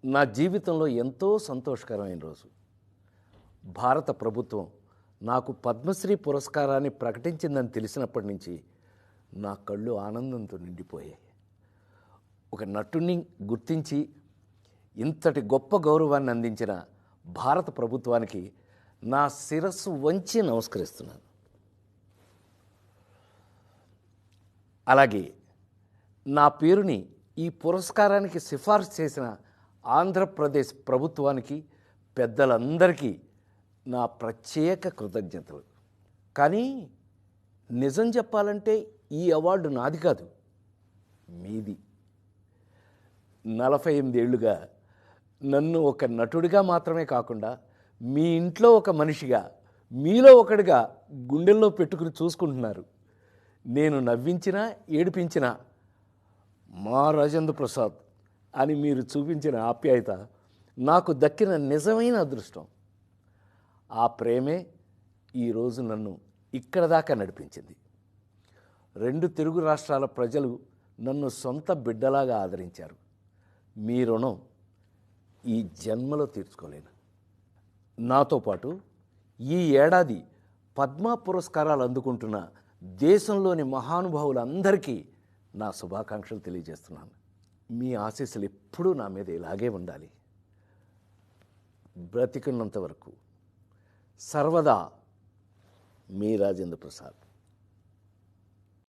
నా జీవితంలో ఎంతో సంతోషకరమైన రోజు. భారత ప్రభుత్వం నాకు పద్మశ్రీ పురస్కారాన్ని ప్రకటించిందని తెలిసినప్పటి నుంచి నా కళ్ళు ఆనందంతో నిండిపోయాయి. ఒక నటుడిని గుర్తించి ఇంతటి గొప్ప గౌరవాన్ని అందించిన భారత ప్రభుత్వానికి నా శిరస్సు వంచి నమస్కరిస్తున్నాను. అలాగే నా పేరుని ఈ పురస్కారానికి సిఫార్సు చేసిన ఆంధ్రప్రదేశ్ ప్రభుత్వానికి, పెద్దలందరికీ నా ప్రత్యేక కృతజ్ఞతలు. కానీ నిజం చెప్పాలంటే ఈ అవార్డు నాది కాదు, మీది. 48 ఏళ్లుగా నన్ను ఒక నటుడిగా మాత్రమే కాకుండా మీ ఇంట్లో ఒక మనిషిగా, మీలో ఒకడిగా గుండెల్లో పెట్టుకుని చూసుకుంటున్నారు. నేను నవ్వించినా ఏడిపించినా మా రాజేంద్ర ప్రసాద్ అని మీరు చూపించిన ఆప్యాయత నాకు దక్కిన నిజమైన అదృష్టం. ఆ ప్రేమే ఈరోజు నన్ను ఇక్కడ దాకా నడిపించింది. 2 తెలుగు రాష్ట్రాల ప్రజలు నన్ను సొంత బిడ్డలాగా ఆదరించారు. మీ రుణం ఈ జన్మలో తీర్చుకోలేను. నాతో పాటు ఈ ఏడాది పద్మ పురస్కారాలు అందుకుంటున్న దేశంలోని మహానుభావులందరికీ నా శుభాకాంక్షలు తెలియజేస్తున్నాను. మీ ఆశీస్సులు ఎప్పుడూ నా మీద ఇలాగే ఉండాలి. బ్రతికున్నంత వరకు సర్వదా మీ రాజేంద్ర ప్రసాద్.